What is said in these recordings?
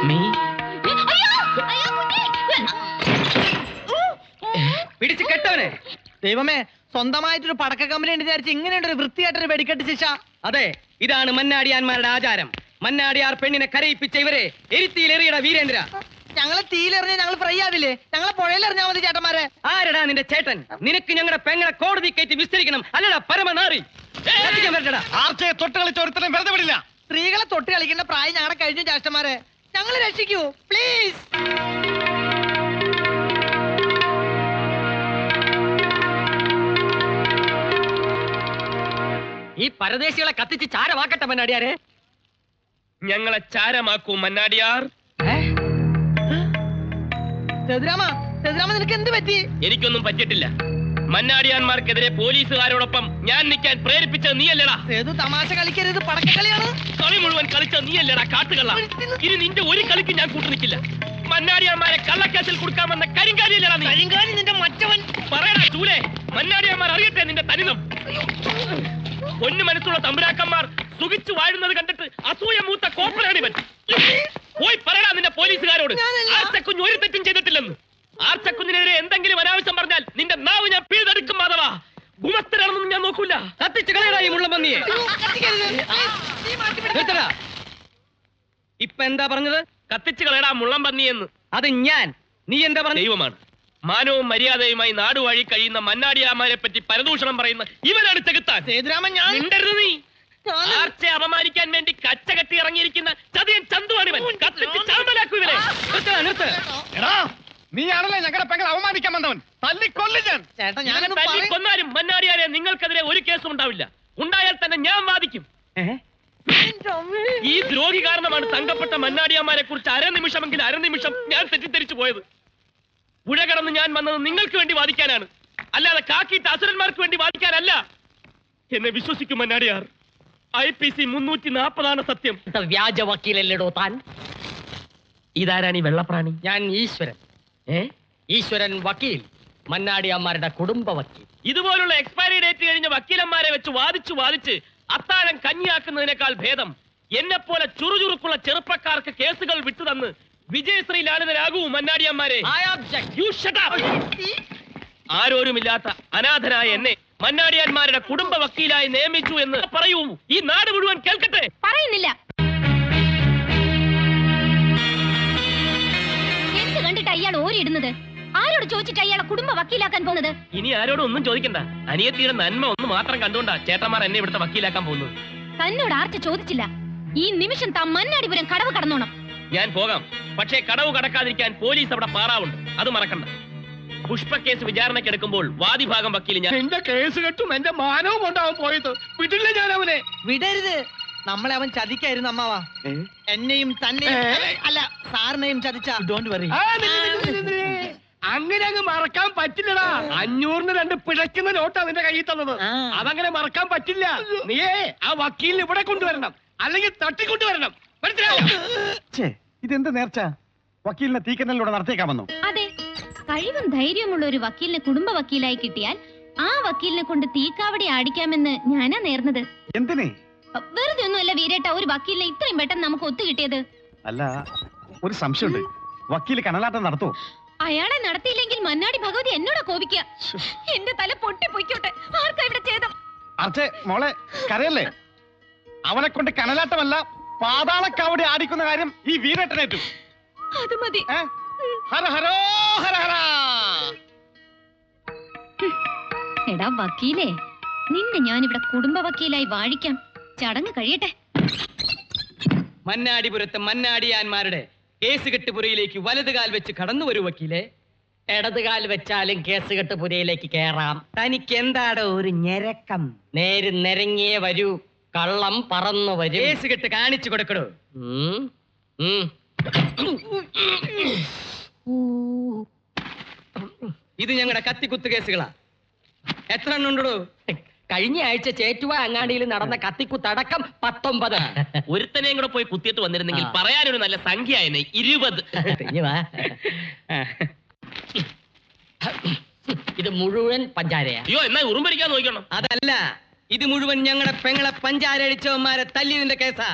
അമ്മേ പിടിച്ച് കെട്ടവനെ. ദൈവമേ, സ്വന്തമായിട്ടൊരു പടക്ക കമ്പനി ഉണ്ട് വിചാരിച്ച് ഇങ്ങനെയുണ്ട് ഒരു വൃത്തിയായിട്ടൊരു വെടിക്കെട്ട് ശിക്ഷ. അതെ, ഇതാണ് മന്നാടിയാന്മാരുടെ ആചാരം. മന്നാടിയാർ പെണ്ണിനെ കരയിപ്പിച്ച ഇവരെ എരിത്തിയിലെറിയട വീരേന്ദ്ര. ഞങ്ങളെ തീയിലെറിഞ്ഞ ഞങ്ങൾ ഫ്രൈ ആവില്ലേ? ഞങ്ങളെ പുഴയിലെറിഞ്ഞാ മതി ചേട്ടന്മാരെ. ആരടാ നിന്റെ ചേട്ടൻ? നിനക്ക് ഞങ്ങളുടെ പെങ്ങളെ കോടതി കയറ്റി വിസ്തരിക്കണം, അല്ലടാ പരമനാറി. ആർച്ചയെ തൊട്ട് കളിച്ച ഒരുത്തരം വെറുതെ വിടില്ല. സ്ത്രീകളെ തൊട്ട് കളിക്കേണ്ട പ്രായം ഞങ്ങളുടെ കഴിഞ്ഞ ചേട്ടന്മാരെ. ഞങ്ങൾ രക്ഷിക്കൂ പ്ലീസ്. ഈ പരദേശികളെ കത്തിച്ച് ചാരമാക്കട്ടെ മന്നാടിയാരെ. ഞങ്ങളെ ചാരമാക്കൂ മന്നാടിയാർ. സേതുരാമ, നിനക്ക് എന്ത് പറ്റി? എനിക്കൊന്നും പറ്റിയിട്ടില്ല. മന്നാടിയാന്മാർക്കെതിരെ പോലീസുകാരോടൊപ്പം ഞാൻ നിൽക്കാൻ പ്രേരിപ്പിച്ചത് നീയല്ലടാ. സേതു, തമാശ കളിക്കരുത്, പടക്കക്കളിയാണ്. കളി മുഴുവൻ കളിച്ചത് നീയല്ലടാ കാട്ടുകള്ള. ഇനി നിന്റെ ഒരു കളിക്ക് ഞാൻ കൂട്ടു നിൽക്കില്ല. മന്നാടിയാന്മാരെ കള്ളക്കേസിൽ കൊടുക്കാമെന്ന കരിങ്കാലിയല്ലടാ നീ. കരിങ്കാലി നിന്റെ മറ്റവൻ. പറയടാ ചൂലേ, മന്നാടിയാന്മാർ അറിയട്ടെ നിന്റെ തനിതം. പൊന്നു മനസ്സുള്ള തമ്പുരാക്കന്മാർ സുഖിച്ചു വാഴുന്നത് കണ്ടിട്ട് അസൂയ മൂത്ത കോപ്പറാണിവൻ. പോയി പറയടാ നിന്റെ പോലീസുകാരോട് ആർച്ചക്കുഞ്ഞ് ഒരു തെറ്റും ചെയ്തിട്ടില്ലെന്ന്. ആർച്ചക്കുഞ്ഞിനെതിരെ എന്തെങ്കിലും അനാവശ്യം പറഞ്ഞാൽ നിന്റെ നാവ് ഞാൻ പിഴുതെടുക്കും. മാധവാ, ഗുമസ്തരാണെന്നൊന്നും ഞാൻ നോക്കൂല. കത്തിച്ച് കളയടാ ഈ മുള്ളംപന്നിയെ. ഇപ്പൊ എന്താ പറഞ്ഞത്? കത്തിച്ച് കളയടാ മുള്ളംപന്നിയെന്ന്. അത് ഞാൻ. നീ എന്താ പറഞ്ഞ? ദൈവമാണ്. മാനവും മര്യാദയുമായി നാടുവഴി കഴിയുന്ന മന്നാടിയാമാരെ പറ്റി പരദൂഷണം പറയുന്ന ഇവനാണ് ചെകുത്താൻ. സേതുരാമൻ, ഞാൻ മിണ്ടരുത് നീ. ആർച്ചയെ അപമാനിക്കാൻ വേണ്ടി കച്ച കെട്ടി ഇറങ്ങിയിരിക്കുന്ന ചതിയൻ ചന്തുവാണിവൻ. കത്തിച്ച് ചാമ്പലാക്കൂ ഇവനെ. നിർത്ത്. നീയാണല്ലേ ഞങ്ങളുടെ പെങ്ങൾ അവമാനിക്കാൻ വന്നവൻ. തല്ലിക്കൊല്ലു ഞാൻ. ചേട്ടാ, ഞാൻ തല്ലിക്കൊന്നാലും മന്നാടിയാരെ നിങ്ങൾക്കെതിരെ ഒരു കേസും ഉണ്ടാവില്ല. ഉണ്ടായാൽ തന്നെ ഞാൻ വാദിക്കും. ഈ ദ്രോഹി കാരണമാണ് തങ്കപ്പെട്ട മന്നാടിയാമാരെ കുറിച്ച് അരനിമിഷം ഞാൻ തെറ്റിദ്ധരിച്ചു പോയത്. പുഴ കടന്ന് ഞാൻ വന്നത് നിങ്ങൾക്ക് വേണ്ടി വാദിക്കാനാണ്, അല്ലാതെ കാക്കിയിട്ട് അസുരന്മാർക്ക് വേണ്ടി വാദിക്കാനല്ല. എന്നെ വിശ്വസിക്കും മന്നാടിയാർ. IPC 340 സത്യം. വ്യാജ വക്കീലല്ലേടോ താൻ? ഇതാരാണ് ഈ വെള്ളപ്രാണി? ഞാൻ ഈശ്വരൻ. ഈശ്വരൻ വക്കീൽ, മന്നാടിയാന്മാരുടെ കുടുംബ വക്കീൽ. ഇതുപോലുള്ള എക്സ്പയറി ഡേറ്റ് കഴിഞ്ഞ വക്കീലന്മാരെ വെച്ച് വാദിച്ച് അത്താഴം കഞ്ഞിയാക്കുന്നതിനേക്കാൾ ഭേദം എന്നെപ്പോലെ ചുറുചുറുക്കുള്ള ചെറുപ്പക്കാർക്ക് കേസുകൾ വിട്ടുതന്ന് വിജയശ്രീ ലാളിതരാകൂ മന്നാടിയന്മാരെ. ആരോരുമില്ലാത്ത അനാഥനായ എന്നെ മന്നാടിയാന്മാരുടെ കുടുംബ വക്കീലായി നിയമിച്ചു എന്ന് പറയൂ. ഈ നാട് മുഴുവൻ കേൾക്കട്ടെ. പറയുന്നില്ല. എന്ത് കണ്ടിട്ട് അയാൾ ഓരിടുന്നത്? ആരോട് ചോദിച്ചിട്ട് അയാളെ കുടുംബ വക്കീലാക്കാൻ പോകുന്നത്? ഇനി ആരോടും ഒന്നും ചോദിക്കണ്ട. അനിയത്തിയുടെ നന്മ ഒന്ന് മാത്രം കണ്ടുകൊണ്ടാ ചേട്ടന്മാർ എന്നെ ഇവിടുത്തെ വക്കീലാക്കാൻ പോകുന്നത്. തന്നോട് ആർച്ച ചോദിച്ചില്ല. ഈ നിമിഷം താൻ മന്നാടിപുരം കടവ് കടന്നോണം. ഞാൻ പോകാം, പക്ഷേ കടവ് കടക്കാതിരിക്കാൻ പോലീസ് അവിടെ പാറാവുണ്ട്. അത് മറക്കണ്ട. പുഷ്പ കേസ് വിചാരണക്കെടുക്കുമ്പോൾ വാദിഭാഗം വക്കീൽ ഞാൻ. എന്റെ കേസ് കെട്ടും എന്റെ മാനവും കൊണ്ടാവും പോയത്. വിടില്ല ഞാൻ അവനെ. വിടരുത്. നമ്മളെ അവൻ ചതിക്കായിരുന്നു അമ്മാവാ. എന്നെയും തന്നെയും അല്ല സാറിനെയും ചതിച്ച. Don't worry. അങ്ങനെ അങ്ങ് മറക്കാൻ പറ്റില്ലടാ. 500-ന് 2 പിഴയ്ക്കുന്ന നോട്ടാ നിന്റെ കയ്യിൽ തന്നത്. അതങ്ങനെ മറക്കാൻ പറ്റില്ല. നീയേ ആ വക്കീലിന് ഇവിടെ കൊണ്ടുവരണം, അല്ലെങ്കിൽ തട്ടിക്കൊണ്ടുവരണം. ഇതെന്ത് നേർച്ച? വക്കീലിനെ തീക്കനലിലൂടെ നടത്തിയേക്കാമെന്നോ? അതെ, കഴിവും ധൈര്യമുള്ള ഒരു വക്കീലിനെ കുടുംബ വക്കീലായി കിട്ടിയാൽ ആ വക്കീലിനെ കൊണ്ട് തീക്കാവടി ആടിക്കാമെന്ന് ഞാനാ നേർന്നത്. എന്തിനെ? വെറുതെ ഒന്നുമല്ല വീരേട്ട, ഒരു വക്കീലിനെ ഇത്രയും പെട്ടെന്ന് നമുക്ക് ഒത്തു കിട്ടിയത്. അല്ല, ഒരു സംശയമുണ്ട്. വക്കീല് കനലാട്ടം നടത്തോ? അയാളെ നടത്തിയില്ലെങ്കിൽ മന്നാടി ഭഗവതി എന്നോടാ കോപിക്കുക. എന്റെ തല പൊട്ടിപ്പൊയ്ക്കോട്ടെ. ആർക്കാ ഇവിടെ ചെയ്തം? അർച്ചേ മോളെ, കരയല്ലേ. അവനെ കൊണ്ട് കനലാട്ടമല്ല പാതാളക്കാവടി ആടിക്കുന്ന കാര്യം ഈ വീരേട്ടനേറ്റു. അത് മതി. ഹര ഹരോ ഹര ഹര. എടാ വക്കീലേ, നിന്നെ ഞാനിവിടെ കുടുംബ വക്കീലായി വാഴിക്കാം. ചടങ്ങ് കഴിയട്ടെ. മന്നാടിപുരത്ത് മന്നാടിയാന്മാരുടെ കേസുകെട്ടുപുരയിലേക്ക് വലതുകാൽ വെച്ച് കടന്നു വരൂ വക്കീലെ. ഇടതുകാൽ വെച്ചാലും കേസുകെട്ടുപുരയിലേക്ക് കയറാം. തനിക്ക് എന്താടോ ഒരു ഞെരക്കം? നേര് നിരങ്ങിയേ വരൂ, കള്ളം പറന്നു വരും. കേസുകെട്ട് കാണിച്ചു കൊടുക്കടോ. ഇത് ഞങ്ങളുടെ കത്തിക്കുത്ത് കേസുകളാ. എത്ര എണ്ണം ഉണ്ടോ? കഴിഞ്ഞ ആഴ്ച ചേറ്റുവ അങ്ങാടിയിൽ നടന്ന കത്തിക്കുത്തടക്കം 19. ഒരുത്തനെയും കൂടെ പോയി കുത്തിയിട്ട് വന്നിരുന്നെങ്കിൽ പറയാനൊരു നല്ല സംഖ്യ ആയിരുന്നു. 20. ഇത് മുഴുവൻ പഞ്ചാരയാ. അയ്യോ, എന്നാ ഉറുമ്പരിക്കാൻ നോക്കണം. അതല്ല, ഇത് മുഴുവൻ ഞങ്ങളുടെ പെങ്ങളെ പഞ്ചാര അടിച്ചവന്മാരെ തല്ലിയതിന്റെ കേസാ.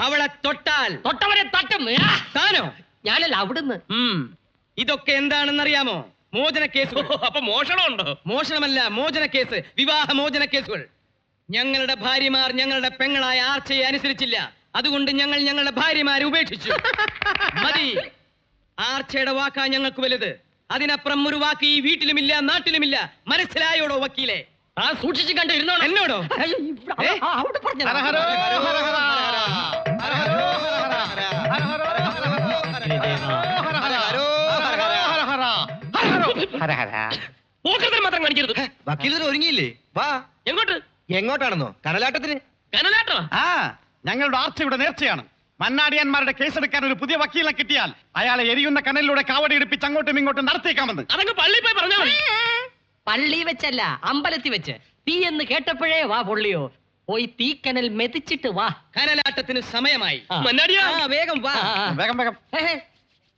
അവളെ തൊട്ടാൽ തൊട്ടവരെ തട്ടും. താനോ? ഞാനല്ല, അവിടുന്ന്. ഇതൊക്കെ എന്താണെന്നറിയാമോ? മോചന കേസുകൾ. അപ്പൊ മോഷണമുണ്ടോ? മോഷണമല്ല, മോചന കേസ്, വിവാഹ മോചന കേസുകൾ. ഞങ്ങളുടെ ഭാര്യമാർ ഞങ്ങളുടെ പെങ്ങളായ ആർച്ചയെ അനുസരിച്ചില്ല. അതുകൊണ്ട് ഞങ്ങൾ ഞങ്ങളുടെ ഭാര്യമാരെ ഉപേക്ഷിച്ചു. മതി. ആർച്ചയുടെ വാക്കാ ഞങ്ങൾക്ക് വലുത്. അതിനപ്പുറം ഒരു വാക്ക് ഈ വീട്ടിലുമില്ല, നാട്ടിലുമില്ല. മനസ്സിലായോടോ വക്കീലെ? ആ സൂക്ഷിച്ചു കണ്ടു ഇരുന്നോ. എന്നോടോ? അവിടെ പറഞ്ഞു. ഹര ഹരോ, ഹര ഹര. ഹര ഹരോ, ഹര ഹര. ഹര ഹരോ, ഹര ഹര. ഹര ഹര. പോക്കത്തിൽ മാത്രം കാണിക്കരുത്. വക്കീലിന് ഒരുങ്ങിയില്ലേ? വാ. എങ്ങോട്ട്? എങ്ങോട്ടാണെന്നോ? കനലാട്ടത്തിന്. കനലാട്ടോ? ആ, ഞങ്ങളുടെ ആർച്ചയുടെ നേർച്ചയാണ്. മന്നാടിയാന്മാരുടെ കേസെടുക്കാൻ ഒരു പുതിയ വക്കീലിനെ കിട്ടിയാൽ അയാളെ എരിയുന്ന കനലിലൂടെ കാവടി എടുപ്പിച്ച് അങ്ങോട്ടും ഇങ്ങോട്ടും നടത്തിയേക്കാമെന്ന്. അതങ്ങ് പള്ളി പോയി പറഞ്ഞാൽ മതി. പള്ളി വെച്ചല്ല, അമ്പലത്തിൽ വെച്ച്. തീ എന്ന് കേട്ടപ്പോഴേ വാ പൊള്ളിയോ. പോയി തീക്കനൽ മെതിച്ചിട്ട് വാ. കനലാട്ടത്തിന് സമയമായി. മന്നാടിയാ, വേഗം വാ. വേഗം വേഗം.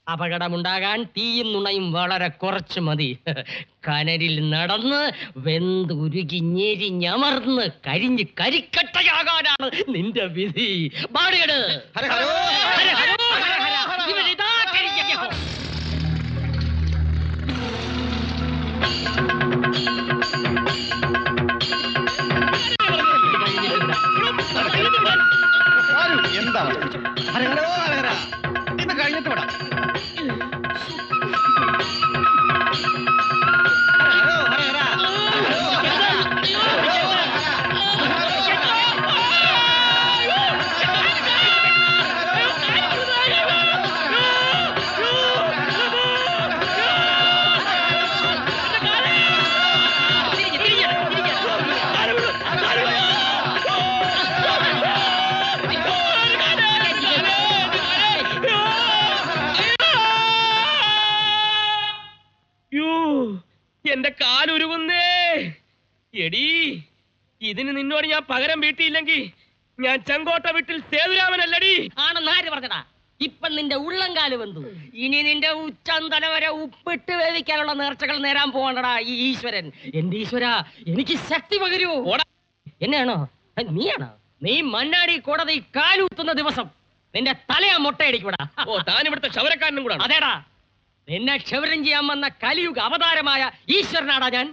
അപകടമുണ്ടാകാൻ തീയും നുണയും വളരെ കുറച്ച് മതി. കനലിൽ നടന്ന് വെന്തുരുകി ഞെരിഞ്ഞമർന്ന് കരിഞ്ഞ് കരിക്കട്ടയാകാനാണ് നിന്റെ വിധി. പാടുകട്. ഹര ഹരോ, ഹര ഹരോ, ഹര ഹര. ഇവരിതാ കരിഞ്ഞ. എന്താ ഹര ഹരോ, ഹര ഹര. ഇത് കഴിഞ്ഞിട്ട് വിടാം. എന്റെ കാലുരുകുന്നേ. എടീ, ഇതിന് നിന്നോട് ഞാൻ പകരം വീട്ടിയില്ലെങ്കിൽ ഞാൻ ചെങ്കോട്ട വീട്ടിൽ സേതുരാമനല്ലടി. ആണെന്ന് ആര് പറഞ്ഞടാ? ഇപ്പൊ നിന്റെ ഉള്ളംകാല് വെന്തു. ഇനി നിന്റെ ഉച്ചന്തല വരെ ഉപ്പിട്ട് വേവിക്കാനുള്ള നേർച്ചകൾ നേരാൻ പോകണ്ടടാ ഈ ഈശ്വരൻ. എന്റെ ഈശ്വര, എനിക്ക് ശക്തി പകരൂ. എന്നെയാണോ? നീയാണോ? നീ മണ്ണാടി കോടതി കാലൂത്തുന്ന ദിവസം നിന്റെ തലയാ മുട്ടയടിക്കൂടാ. ഓ, താൻ ഇവിടുത്തെ ക്ഷവരക്കാരനും കൂടാ. അതേടാ, നിന്നെ ക്ഷവരം ചെയ്യാൻ വന്ന കലിയുഗ അവതാരമായ ഈശ്വരനാടാ ഞാൻ.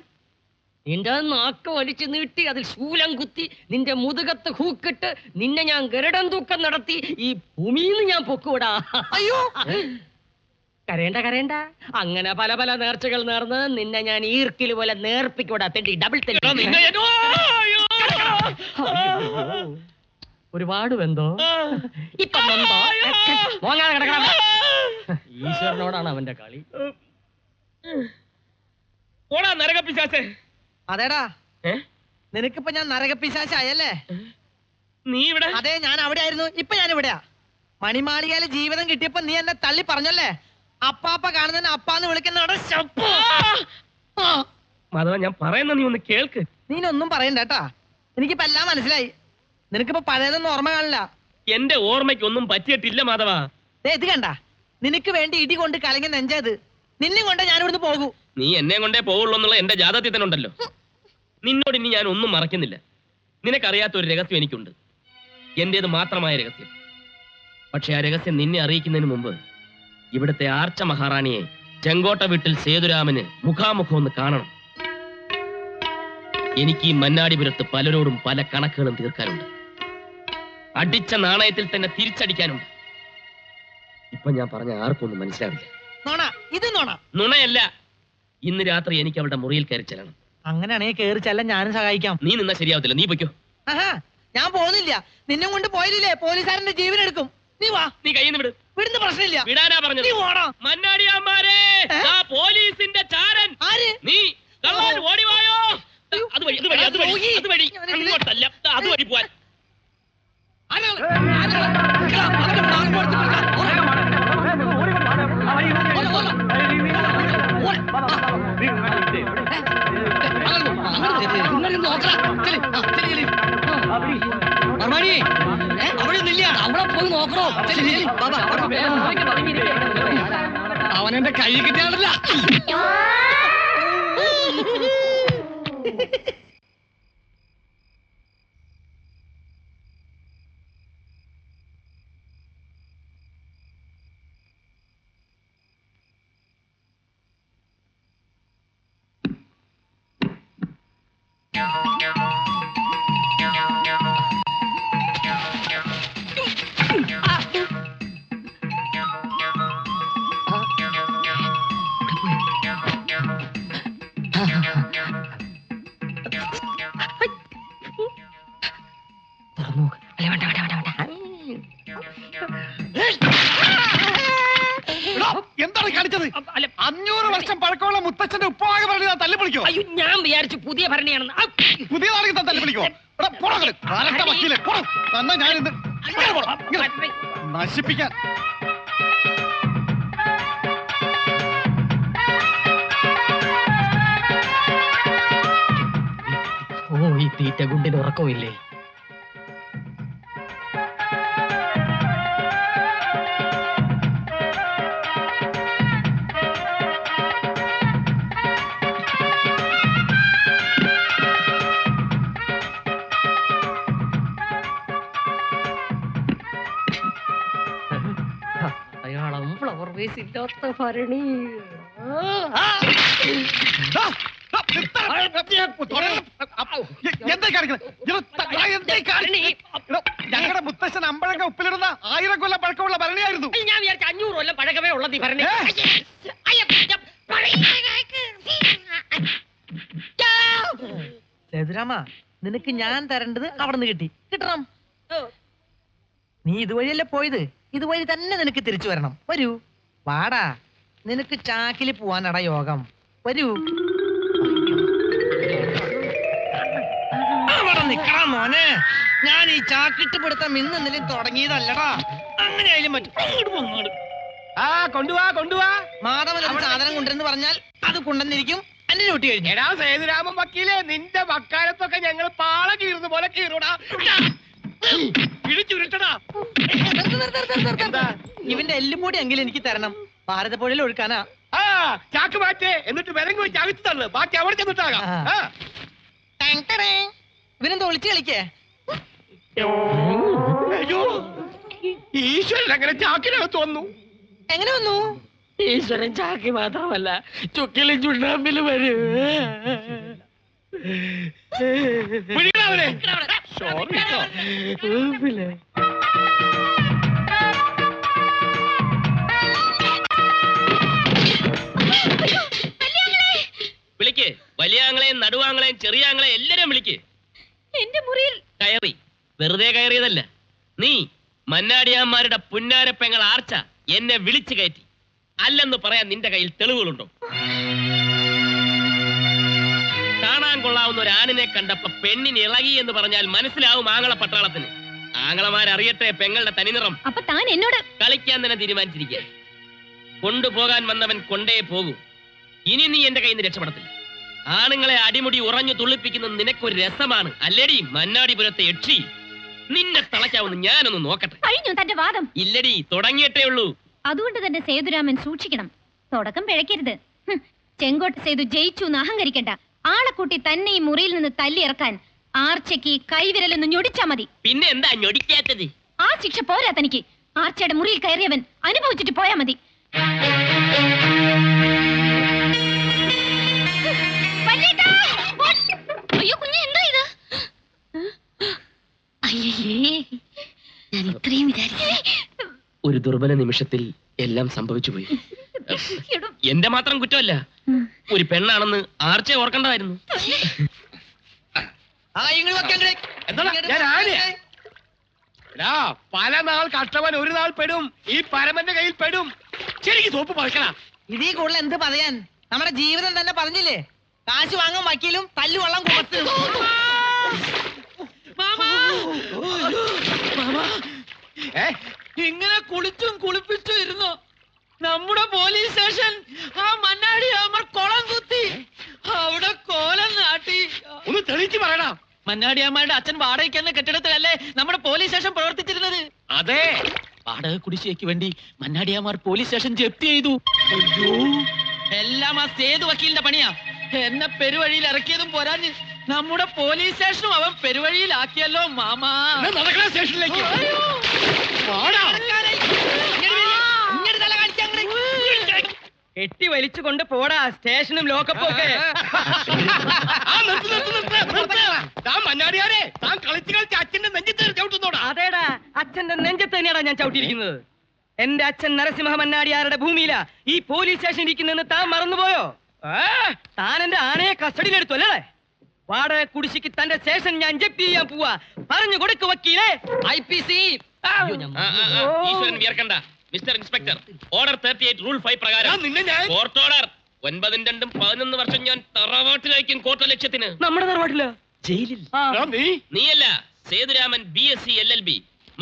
നിന്റെ നാക്ക് വലിച്ചു നീട്ടി അതിൽ ശൂലം കുത്തി നിന്റെ മുതുകത്ത് ഹൂക്കിട്ട് നിന്നെ ഞാൻ ഗരുഡൻ തൂക്കം നടത്തി ഈ ഭൂമിന്ന് ഞാൻ പൊക്കൂടാ. അയ്യോ, കരയണ്ട കരയണ്ട. അങ്ങനെ പല പല നേർച്ചകൾ നേർന്ന് നിന്നെ ഞാൻ ഈർക്കിൽ പോലെ നേർപ്പിക്കൂടാ. തെണ്ടി ഡബിൾ ഒരുപാട് വെന്തോ? ഇപ്പൊ വെന്തോ? മോങ്ങാതെ കിടക്കണം. ഈശ്വരനോടാണ് അവന്റെ കളി. ഓടാ നരകപ്പിശാചേ. അതേടാ, നിനക്കിപ്പോ ഞാൻ നരകപ്പിശാചായല്ലേ? നീ ഇവിടെ? അതെ, ഞാൻ അവിടെ ആയിരുന്നു. ഇപ്പൊ ഞാൻ ഇവിടെയാ. മണിമാളികയിലെ ജീവിതം കിട്ടിയപ്പോ നീ എന്നെ തള്ളി പറഞ്ഞല്ലേ? അപ്പാപ്പ കാണുന്നതിന് അപ്പാന്ന് വിളിക്കുന്നവിടെ മാധവ, ഞാൻ പറയുന്ന നീ ഒന്ന് കേൾക്ക്. നീനൊന്നും പറയണ്ട കേട്ടാ. എനിക്കിപ്പോ എല്ലാം മനസ്സിലായി. നിനക്കിപ്പോ പഴയതൊന്നും ഓർമ്മ കാണില്ല. എന്റെ ഓർമ്മയ്ക്ക് ഒന്നും പറ്റിയിട്ടില്ല മാധവ. ഇത് കണ്ട, നിനക്ക് വേണ്ടി ഇടി കൊണ്ട് കലങ്ങി നെഞ്ചത്. നിന്നെ കൊണ്ട് ഞാൻ ഇവിടുന്ന് പോകൂ. നീ എന്നെ കൊണ്ടേ പോവുള്ളൂ എന്നുള്ള എന്റെ ജാതകത്തിൽ തന്നെ ഉണ്ടല്ലോ. നിന്നോട് ഇനി ഞാൻ ഒന്നും മറക്കുന്നില്ല. നിനക്കറിയാത്ത ഒരു രഹസ്യം എനിക്കുണ്ട്, എന്റേത് മാത്രമായ രഹസ്യം. പക്ഷെ ആ രഹസ്യം നിന്നെ അറിയിക്കുന്നതിന് മുമ്പ് ഇവിടുത്തെ ആർച്ച മഹാറാണിയെ ചെങ്കോട്ട വീട്ടിൽ സേതുരാമന് മുഖാമുഖം ഒന്ന് കാണണം. എനിക്ക് ഈ മന്നാടിപുരത്ത് പലരോടും പല കണക്കുകളും തീർക്കാനുണ്ട്. അടിച്ച നാണയത്തിൽ തന്നെ തിരിച്ചടിക്കാനുണ്ട്. ഇപ്പൊ ഞാൻ പറഞ്ഞ ആർക്കൊന്നും മനസ്സിലാവില്ല. നോണ, ഇത് നോണ. നുണയല്ല. ഇന്ന് രാത്രി എനിക്ക് അവളുടെ മുറിയിൽ കയറി ചെല്ലണം. അങ്ങനെയാണെങ്കിൽ കേറി ചെല്ലാൻ ഞാനും സഹായിക്കാം. നീ നിന്നാ ശരിയാവത്തില്ല, നീ പൊയ്ക്കോ. ആഹാ, ഞാൻ പോകുന്നില്ല. നിന്നെ കൊണ്ട് പോയില്ലേ പോലീസുകാരന്റെ ജീവൻ എടുക്കും. നീ വാ. നീ കയ്യിൽ നിന്ന് വിട്. വിടുന്ന പ്രശ്നമില്ല. വിടാനാ പറഞ്ഞത്. നീ ഓടാ. മന്നാടിയാമ്മാരെ, ആ പോലീസിന്റെ ചാരൻ. ആര്? നീ കള്ളൻ, ഓടിവായോ. അതുവഴി അതുവഴി അതുവഴി അതുവഴി അങ്ങോട്ടല്ല, അതുവഴി പോവാൻ. അവിടെ നില്ല, അവിടെ പോയി നോക്കണോ? അവനെന്റെ കൈ കിട്ടിയാണല്ല. എന്താണ് കാണിച്ചത്? അല്ല, 500 വർഷം പഴക്കമുള്ള മുത്തച്ഛന്റെ ഉപ്പവാക ഭരണി താൻ തല്ലിപ്പൊളിക്കോ? അയ്യോ ഞാൻ വിചാരിച്ചു പുതിയ ഭരണിയാണെന്ന്. പുതിയതാണെങ്കിൽ താൻ തല്ലിപ്പൊളിക്കോ? എടാ, പോടാ അങ്ങട്. കാലത്തെ വക്കീലെ, പോടാ. തന്നെ ഞാൻ ഇന്ന് ഇങ്ങനെ പോടാ, ഇങ്ങനെ. നശിപ്പിക്കാൻ. ഓ, ഈ തീറ്റ ഗുണ്ടിന് ഉറക്കമില്ലേ? അയാളും ഫ്ലവർ വേസ് ഇല്ലാത്ത ഭരണി. ദാ, ദാ, എന്തായി കാണിക്കണേ? എന്തായി കാണിക്കണേ? ഞങ്ങളുടെ മുത്തശ്ശൻ അമ്പഴങ്ങ ഉപ്പിലിടുന്ന 1000 കൊല്ലം പഴക്കമുള്ള ഭരണിയായിരുന്നു. ഞാൻ വിചാരിച്ച 500 കൊല്ലം പഴകമേ ഉള്ളത് ഈ ഭരണി. സേതുരാമ, നിനക്ക് ഞാൻ തരേണ്ടത് അവിടെ നിന്ന് കിട്ടണം. നീ ഇതുവഴിയല്ലേ പോയത്, ഇതുവഴി തന്നെ നിനക്ക് തിരിച്ചു വരണം. വരൂ, വാടാ. നിനക്ക് ചാക്കിൽ പോവാനടാ യോഗം. വരൂ. അവിടെ നിക്കടാ മോനെ. ഞാൻ ഈ ചാക്കിട്ട് പിടുത്തം ഇന്നെന്തെങ്കിലും തുടങ്ങിയതല്ലടാ. അങ്ങനെയായാലും പറ്റും. അങ്ങോട്ട് പോ, അങ്ങോട്ട്. കൊണ്ടുവാ. മാധവൻ ഒരു സാധനം കൊണ്ടുവരെന്ന് പറഞ്ഞാൽ അത് കൊണ്ടുവന്നിരിക്കും. എന്റെ ഡ്യൂട്ടി കഴിഞ്ഞു. എടാ സേതുരാമൻ വക്കീലെ, നിന്റെ വക്കാലത്തൊക്കെ ഞങ്ങൾ പാള കീറുന്ന പോലെ കീറൂടാ. പിടിച്ചുരുട്ടടാ. ഇവന്റെ എല്ലുപൊടി എങ്കിലും എനിക്ക് തരണം. ഭാരതപ്പുഴയിൽ ഒഴുക്കാനാ. ആ ചാക്ക് മാറ്റേ, എന്നിട്ട് വിലങ്ങ് വെച്ച് അകത്ത് തള്ളു. ബാക്കി അവിടെ ചെന്നിട്ടാകാം. ഇവനെന്താ ഒളിച്ചു കളിക്കേ? അയ്യോ, ഈശ്വരൻ അങ്ങനെ ചാക്കിനകത്ത് വന്നു. എങ്ങനെ വന്നു? ഈശ്വരൻ ചാക്കി മാത്രമല്ല, ചുക്കിലും ചുണ്ണാമ്പിലും വരും. പിടിക്കണവനെ. വിളിക്ക്, വലിയാങ്ങളെയും നടുവാങ്ങളെയും ചെറിയാങ്ങളെയും എല്ലാരും വിളിക്ക്. എന്റെ മുറിയിൽ കയറി, വെറുതെ കയറിയതല്ല. നീ മന്നാടിയാന്മാരുടെ പുന്നാരപ്പെങ്ങൾ ആർച്ച എന്നെ വിളിച്ചു കയറ്റി. അല്ലെന്ന് പറയാൻ നിന്റെ കയ്യിൽ തെളിവുകളുണ്ടോ? കാണാൻ കൊള്ളാവുന്ന ഒരു ആണിനെ കണ്ടപ്പോ പെണ്ണിന് ഇളകി എന്ന് പറഞ്ഞാൽ മനസ്സിലാവും ആങ്ങള പട്ടാളത്തിന്. ആങ്ങളമാരറിയട്ടെ പെങ്ങളുടെ തനിനിറം. അപ്പൊ താൻ എന്നോട് കളിക്കാൻ തന്നെ തീരുമാനിച്ചിരിക്കുക. കൊണ്ടുപോകാൻ വന്നവൻ കൊണ്ടേ പോകൂ. ഇനി നീ എന്റെ കയ്യിൽ നിന്ന് രക്ഷപ്പെടത്തില്ല. ആണുങ്ങളെ അടിമുടി ഉറഞ്ഞു തുള്ളിപ്പിക്കുന്നത് നിനക്കൊരു രസമാണ് അല്ലേടി മന്നാടിപുരത്തെ യക്ഷി. നിന്നെ തളയ്ക്കാവുന്ന ഞാനൊന്ന് നോക്കട്ടെ. കഴിഞ്ഞു തന്റെ വാദം. ഇല്ലടി, തുടങ്ങിയിട്ടേ ഉള്ളൂ. അതുകൊണ്ട് തന്നെ സേതുരാമൻ സൂക്ഷിക്കണം. തുടക്കം പിഴയ്ക്കരുത്. ചെങ്കോട്ട സേതു ജയിച്ചു എന്ന് അഹങ്കരിക്കണ്ട. ആളെ കൂട്ടി തന്നെ ഈ മുറിയിൽ നിന്ന് തല്ലിയിറക്കാൻ ആർച്ചയ്ക്ക് കൈവിരലൊന്ന് ഞൊടിച്ചാ മതി. പിന്നെ എന്താ ഞൊടിക്കാത്തത്? ആ ശിക്ഷ പോരാ തനിക്ക്. ആർച്ചയുടെ മുറിയിൽ കയറിയവൻ അനുഭവിച്ചിട്ട് പോയാ മതി. അയ്യോ കുഞ്ഞെ, എന്താ ഇത്? അയ്യേ, ഞാൻ ഇത്രയും വിചാരിച്ചില്ല. ഒരു ദുർബല നിമിഷത്തിൽ എല്ലാം സംഭവിച്ചു പോയി. എന്റെ മാത്രം കുറ്റമല്ല, ഒരു പെണ്ണാണെന്ന് ആർച്ചെ ഓർക്കേണ്ടതായിരുന്നു. പല നാൾ കഷ്ടവൻ ഒരു നാൾ പെടും. ഈ പരമന്റെ കയ്യിൽ പെടും. ശരിക്കും സോപ്പ് പഴക്കണ. ഇതീ കൂടുതൽ എന്ത് പറയാൻ? നമ്മുടെ ജീവിതം തന്നെ പറഞ്ഞില്ലേ, കാശ് വാങ്ങാൻ വക്കീലും തല്ലു വെള്ളം കൊടുത്ത്. ഇങ്ങനെ കുളിച്ചും കുളിപ്പിച്ചും ഇരുന്നു നമ്മുടെ പോലീസ് സ്റ്റേഷൻ. ആ മണ്ണാടി അമർ കുളം കുത്തി അവിടെ കോലം നാട്ടി. ഒന്ന് തെളിയിച്ച് പറയടാ. മന്നാടിയമ്മയുടെ അച്ഛൻ വാടകയ്ക്കെന്ന കെട്ടിടത്തിലല്ലേ നമ്മുടെ പോലീസ് സ്റ്റേഷൻ പ്രവർത്തിച്ചിരുന്നത്? അതെ, വാടക കുടിശ്ശികയ്ക്ക് വേണ്ടി മന്നാടിയമാർ പോലീസ് സ്റ്റേഷൻ ജപ്തി ചെയ്തു. എല്ലാം ആ സേതു വക്കീലിന്റെ പണിയാ. എന്നെ പെരുവഴിയിൽ ഇറക്കിയതും പോരാഞ്ഞ് നമ്മുടെ പോലീസ് സ്റ്റേഷനും അവൻ പെരുവഴിയിലാക്കിയല്ലോ മാമാ. നടക്കണ സ്റ്റേഷനിലേക്ക്. കെട്ടി വലിച്ചു കൊണ്ട് പോടാ, സ്റ്റേഷനും ലോക്കപ്പും ഒക്കെ. മന്നാടിയാരെ, താൻ കളിച്ച് കളിച്ച് അച്ഛന്റെ നെഞ്ചത്ത് ചവിട്ടുന്നോടാ. അതേടാ, അച്ഛന്റെ നെഞ്ചത്ത് തന്നെയാടാ ഞാൻ ചവിട്ടിയിരിക്കുന്നത്. എന്റെ അച്ഛൻ നരസിംഹ മന്നാടിയാരുടെ ഭൂമിയിലാ ഈ പോലീസ് സ്റ്റേഷൻ ഇരിക്കുന്നെന്ന് താൻ മറന്നുപോയോ? താൻ എന്റെ ആനയെ കസ്റ്റഡിയിലെടുത്തു അല്ലേ? വാടക കുടിശ്ശിക്ക് തന്റെ സ്റ്റേഷൻ ഞാൻ ജപ്തി ചെയ്യാൻ പോവാ. പറഞ്ഞു കൊടുക്ക് വക്കീലേ. IPC. ഈശ്വരൻ വിയർക്കണ്ട. മിസ്റ്റർ ഇൻസ്പെക്ടർ, ഓർഡർ 38 റൂൾ 5 പ്രകാരം കോർട്ട് ഓർഡർ 9 2 11 വർഷം ഞാൻ തറവാട്ടിലായിരിക്കും കോർട്ട് ലക്ഷ്യത്തിന്. നമ്മുടെ തറവാട്ടില് ജയിലിൽ നീയല്ല, സേതുരാമൻ BSc LLB,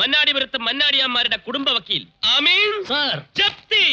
മന്നാടിപുരത്ത് മന്നാടിയാന്മാരുടെ കുടുംബ വക്കീൽ. ആമീൻ സാർ. ജപ്തി.